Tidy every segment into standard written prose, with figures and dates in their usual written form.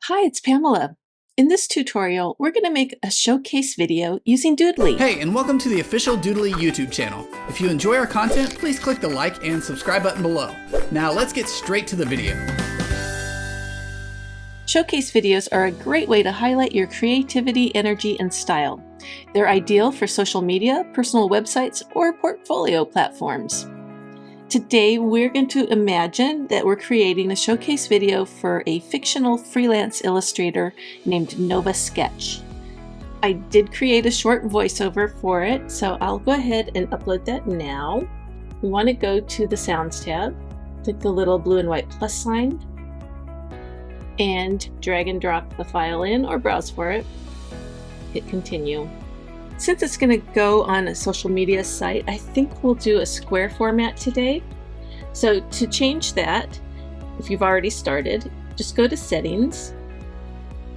Hi, it's Pamela. In this tutorial, we're going to make a showcase video using Doodly. Hey, and welcome to the official Doodly YouTube channel. If you enjoy our content, please click the like and subscribe button below. Now let's get straight to the video. Showcase videos are a great way to highlight your creativity, energy, and style. They're ideal for social media, personal websites, or portfolio platforms. Today, we're going to imagine that we're creating a showcase video for a fictional freelance illustrator named Nova Sketch. I did create a short voiceover for it, so I'll go ahead and upload that now. We want to go to the Sounds tab, click the little blue and white plus sign, and drag and drop the file in or browse for it. Hit continue. Since it's going to go on a social media site, I think we'll do a square format today. So to change that, if you've already started, just go to Settings,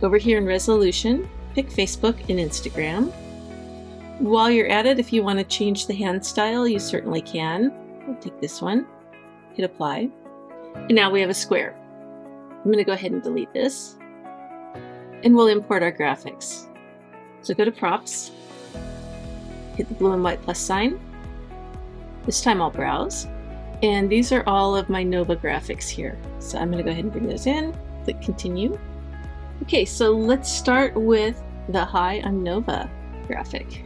go over here in Resolution, pick Facebook and Instagram. While you're at it, if you want to change the hand style, you certainly can. I'll take this one, hit Apply, and now we have a square. I'm going to go ahead and delete this, and we'll import our graphics. So go to Props, hit the blue and white plus sign. This time I'll browse. And these are all of my Nova graphics here. So I'm going to go ahead and bring those in, click continue. Okay, so let's start with the Hi, I'm Nova graphic.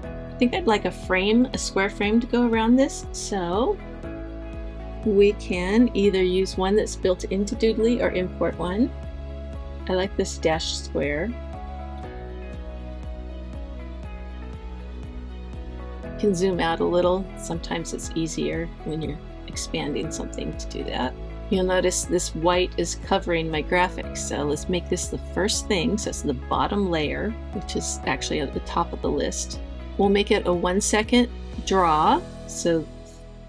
I think I'd like a square frame to go around this. So we can either use one that's built into Doodly or import one. I like this dash square. Can zoom out a little. Sometimes it's easier when you're expanding something to do that. You'll notice this white is covering my graphics, so let's make this the first thing. So it's the bottom layer, which is actually at the top of the list. We'll make it a 1 second draw, so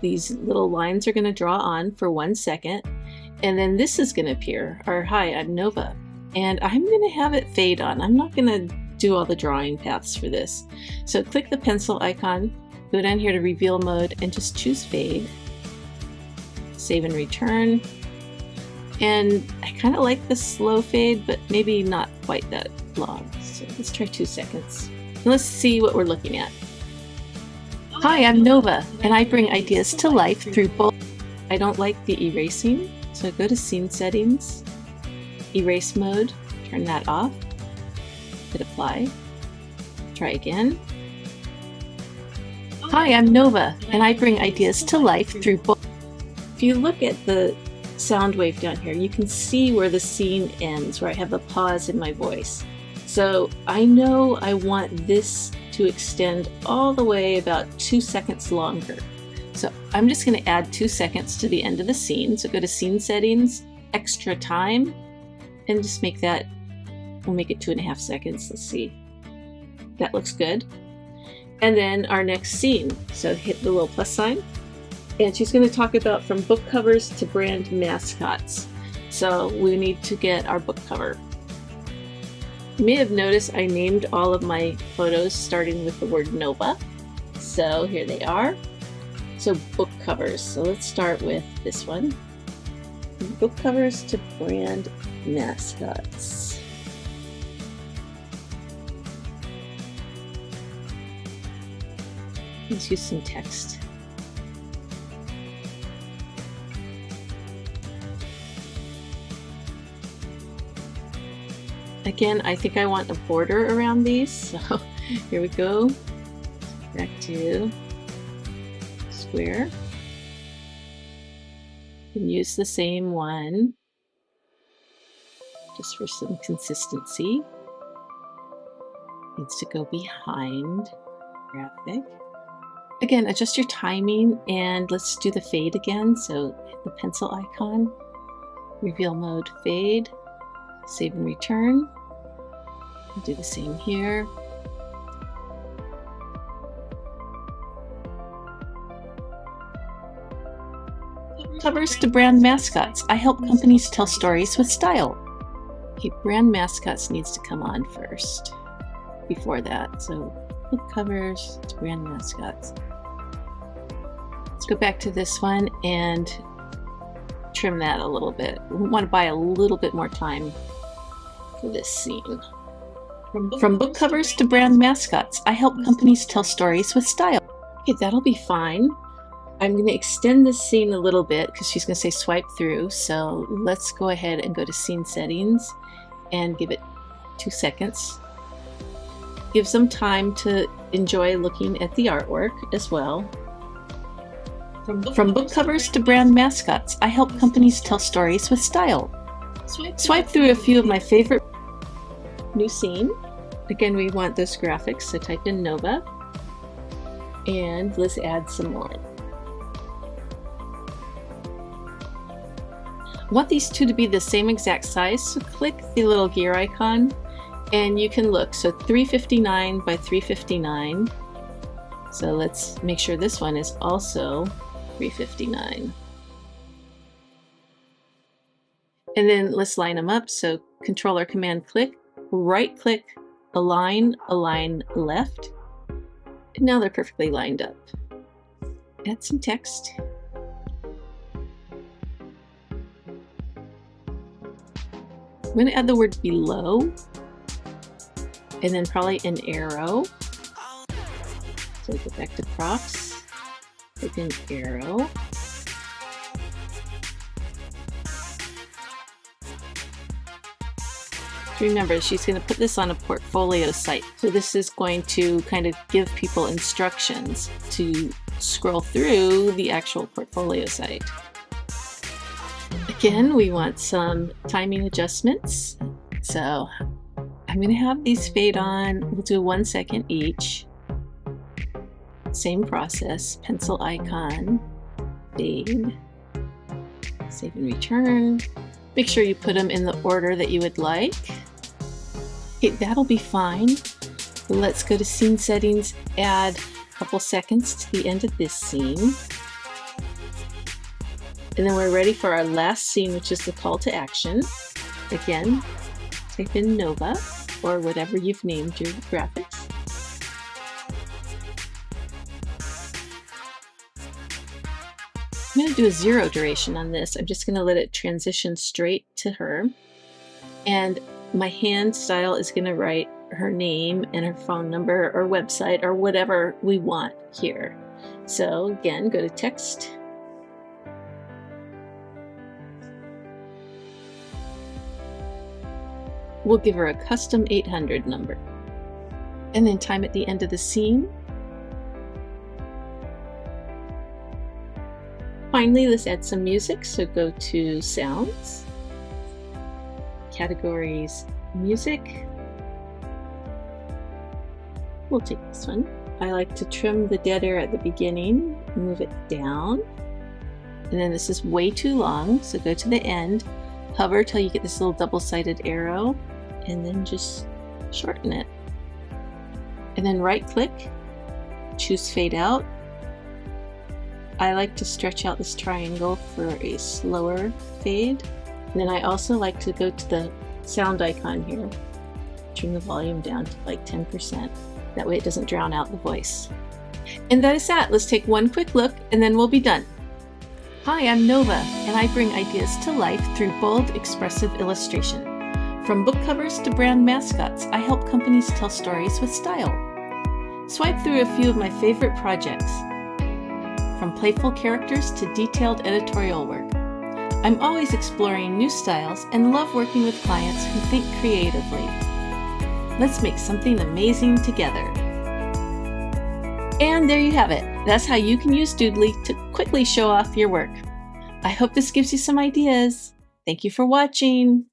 these little lines are going to draw on for 1 second, and then this is going to appear, or Hi, I'm Nova, and I'm going to have it fade on. I'm not going to do all the drawing paths for this. So click the pencil icon, go down here to reveal mode and just choose fade, save and return. And I kind of like the slow fade, but maybe not quite that long. So let's try 2 seconds. And let's see what we're looking at. Hi, I'm Nova, and I bring ideas to life through both. I don't like the erasing, so go to Scene Settings, Erase Mode, turn that off. Hit Apply. Try again. Hi, I'm Nova, and I bring ideas to life through both. If you look at the sound wave down here, you can see where the scene ends, where I have a pause in my voice. So I know I want this to extend all the way about 2 seconds longer. So I'm just going to add 2 seconds to the end of the scene. So go to Scene Settings, Extra Time, and just make that. We'll make it 2.5 seconds. Let's see. That looks good. And then our next scene. So hit the little plus sign. And she's going to talk about from book covers to brand mascots. So we need to get our book cover. You may have noticed I named all of my photos starting with the word Nova. So here they are. So book covers. So let's start with this one. Book covers to brand mascots. Let's use some text. Again, I think I want a border around these, so here we go. Back to square. You can use the same one just for some consistency. Needs to go behind graphic. Again, adjust your timing, and let's do the fade again. So hit the pencil icon, reveal mode, fade, save and return. I'll do the same here. Covers to brand mascots. I help companies tell stories with style. Okay, brand mascots needs to come on first before that. So book covers to brand mascots. Let's go back to this one and trim that a little bit. We want to buy a little bit more time this scene. From book covers to brand mascots, I help companies tell stories with style. Okay, that'll be fine. I'm going to extend this scene a little bit because she's going to say swipe through. So let's go ahead and go to scene settings and give it 2 seconds. Give some time to enjoy looking at the artwork as well. From book covers to brand mascots, I help companies tell stories with style. Swipe through a few of my favorite. New scene. Again, we want those graphics, so type in Nova. And let's add some more. I want these two to be the same exact size, so click the little gear icon and you can look. So 359 by 359. So let's make sure this one is also 359. And then let's line them up. So Control or Command click, right click, align left. And now they're perfectly lined up. Add some text. I'm going to add the word below and then probably an arrow. So go back to props, type in arrow. Remember, she's going to put this on a portfolio site. So this is going to kind of give people instructions to scroll through the actual portfolio site. Again, we want some timing adjustments. So I'm going to have these fade on. We'll do 1 second each. Same process, pencil icon, fade, save and return. Make sure you put them in the order that you would like. Okay, that'll be fine. Let's go to scene settings, add a couple seconds to the end of this scene. And then we're ready for our last scene, which is the call to action. Again, type in Nova or whatever you've named your graphics. I'm going to do a 0 duration on this. I'm just going to let it transition straight to her. And my hand style is going to write her name and her phone number or website or whatever we want here. So again, go to text. We'll give her a custom 800 number. And then time at the end of the scene. Finally, let's add some music. So go to Sounds, Categories, Music. We'll take this one. I like to trim the dead air at the beginning, move it down. And then this is way too long, so go to the end, hover till you get this little double-sided arrow, and then just shorten it. And then right-click, choose Fade Out. I like to stretch out this triangle for a slower fade. And then I also like to go to the sound icon here, turn the volume down to like 10%. That way it doesn't drown out the voice. And that is that. Let's take one quick look and then we'll be done. Hi, I'm Nova, and I bring ideas to life through bold, expressive illustration. From book covers to brand mascots, I help companies tell stories with style. Swipe through a few of my favorite projects, from playful characters to detailed editorial work. I'm always exploring new styles and love working with clients who think creatively. Let's make something amazing together. And there you have it. That's how you can use Doodly to quickly show off your work. I hope this gives you some ideas. Thank you for watching.